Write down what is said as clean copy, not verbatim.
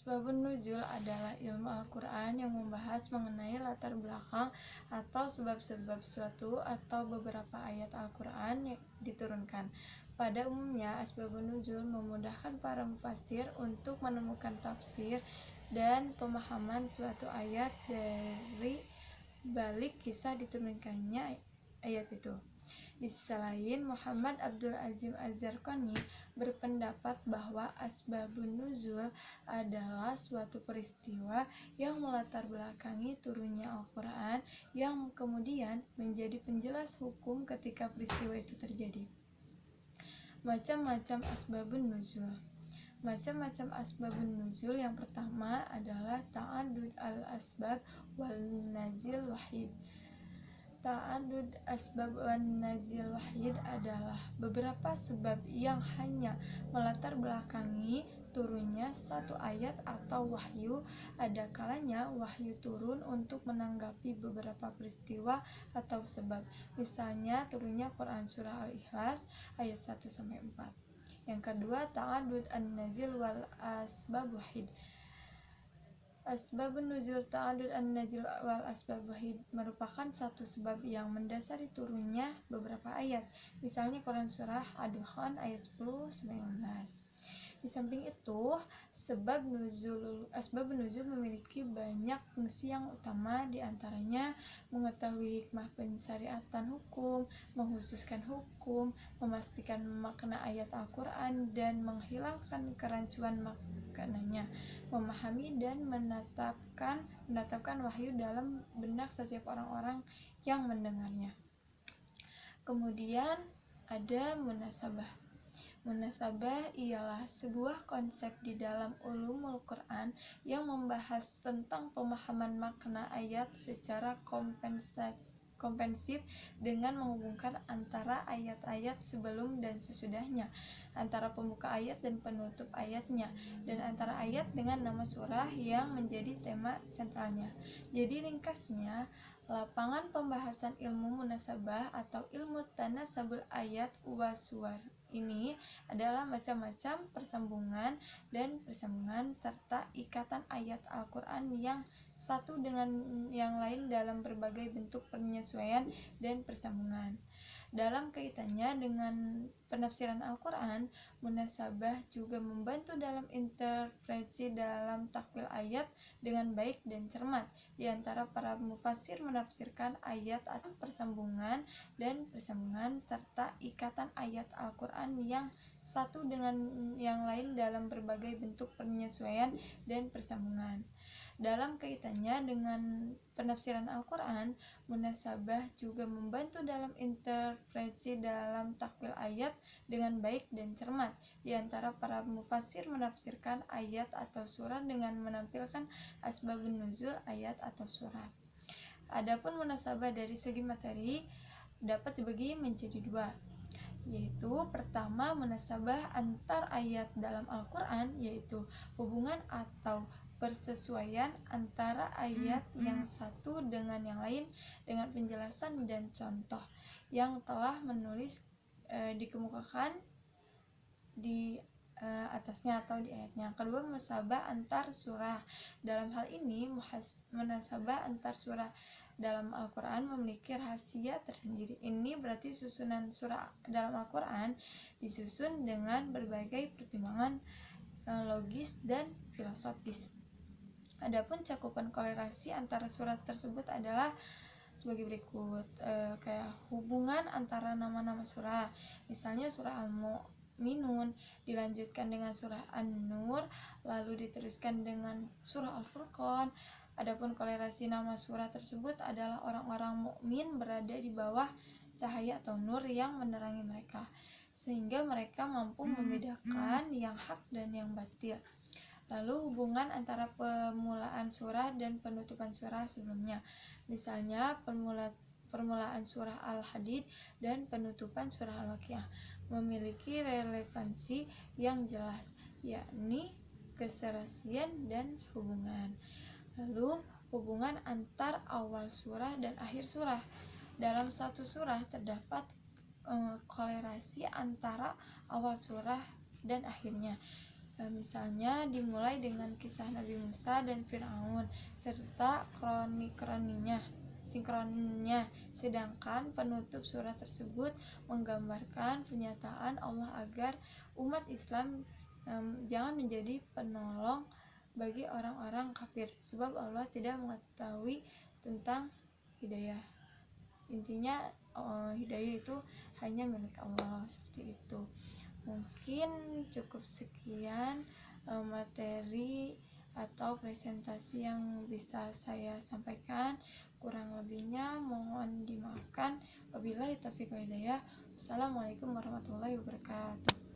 Asbabun nuzul adalah ilmu Al-Quran yang membahas mengenai latar belakang atau sebab-sebab suatu atau beberapa ayat Al-Quran yang diturunkan. Pada umumnya, asbabun nuzul memudahkan para mufassir untuk menemukan tafsir dan pemahaman suatu ayat dari balik kisah diturunkannya ayat itu. Di sisi lain, Muhammad Abdul Azim Az-Zarqani berpendapat bahwa asbabun nuzul adalah suatu peristiwa yang melatar belakangi turunnya Al-Quran yang kemudian menjadi penjelas hukum ketika peristiwa itu terjadi. Macam-macam asbabun nuzul. Macam-macam asbabun nuzul yang pertama adalah ta'adud al-asbab wal nazil wahid. Ta'adud asbab wan nazil wahid adalah beberapa sebab yang hanya melatar belakangi turunnya satu ayat atau wahyu. Ada kalanya wahyu turun untuk menanggapi beberapa peristiwa atau sebab. Misalnya turunnya Quran surah Al-Ikhlas ayat 1-4. Yang kedua, ta'adud an-nazil wal asbab wahid. Asbabun nuzul ta'adud an-nazil wal asbab wahid merupakan satu sebab yang mendasari turunnya beberapa ayat. Misalnya Quran surah Ad-Dukhan ayat 10-19. Di samping itu, asbab nuzul memiliki banyak fungsi yang utama, di antaranya mengetahui hikmah pensyariatan hukum, menghususkan hukum, memastikan makna ayat Al-Quran dan menghilangkan kerancuan maknanya, memahami dan menetapkan wahyu dalam benak setiap orang-orang yang mendengarnya. Kemudian ada munasabah. Munasabah ialah sebuah konsep di dalam ulumul Quran yang membahas tentang pemahaman makna ayat secara komprehensif dengan menghubungkan antara ayat-ayat sebelum dan sesudahnya, antara pembuka ayat dan penutup ayatnya, dan antara ayat dengan nama surah yang menjadi tema sentralnya. Jadi ringkasnya, lapangan pembahasan ilmu munasabah atau ilmu tanasabul ayat wa suwar ini adalah macam-macam persambungan serta ikatan ayat Al-Quran yang satu dengan yang lain dalam berbagai bentuk penyesuaian dan persambungan. Dalam kaitannya dengan penafsiran Al-Quran, munasabah juga membantu dalam interpretasi dalam takwil ayat dengan baik dan cermat. Di antara para mufassir menafsirkan ayat atau persambungan serta ikatan ayat Al-Quran yang satu dengan yang lain dalam berbagai bentuk penyesuaian dan persambungan. Dalam kaitannya dengan penafsiran Al-Quran, munasabah juga membantu dalam interpretasi dalam takwil ayat dengan baik dan cermat. Di antara para mufassir menafsirkan ayat atau surah dengan menampilkan asbabun nuzul ayat atau surah. Adapun munasabah dari segi materi dapat dibagi menjadi dua, yaitu pertama munasabah antar ayat dalam Al-Quran, yaitu hubungan atau persesuaian antara ayat yang satu dengan yang lain dengan penjelasan dan contoh yang telah menulis dikemukakan di atasnya atau di ayatnya. Kedua, munasabah antar surah. Dalam hal ini, munasabah antar surah dalam Al-Quran memiliki rahasia tersendiri. Ini berarti susunan surah dalam Al-Quran disusun dengan berbagai pertimbangan logis dan filosofis. Adapun cakupan kolerasi antara surat tersebut adalah sebagai berikut, kayak hubungan antara nama-nama surah. Misalnya surah Al-Mu'minun dilanjutkan dengan surah An-Nur, lalu diteruskan dengan surah Al-Furqan. Adapun kolerasi nama surah tersebut adalah orang-orang mukmin berada di bawah cahaya atau nur yang menerangi mereka, sehingga mereka mampu membedakan yang hak dan yang batil. Lalu hubungan antara permulaan surah dan penutupan surah sebelumnya. Misalnya permulaan surah Al-Hadid dan penutupan surah Al-Waqiah memiliki relevansi yang jelas, yakni keserasian dan hubungan. Lalu hubungan antar awal surah dan akhir surah. Dalam satu surah terdapat kolerasi antara awal surah dan akhirnya. Misalnya dimulai dengan kisah Nabi Musa dan Fir'aun serta sinkronnya, sedangkan penutup surat tersebut menggambarkan pernyataan Allah agar umat Islam jangan menjadi penolong bagi orang-orang kafir, sebab Allah tidak mengetahui tentang hidayah. Intinya hidayah itu hanya milik Allah, seperti itu. Mungkin cukup sekian materi atau presentasi yang bisa saya sampaikan. Kurang lebihnya mohon dimaafkan. Wabillahi taufiq wal hidayah. Wassalamualaikum warahmatullahi wabarakatuh.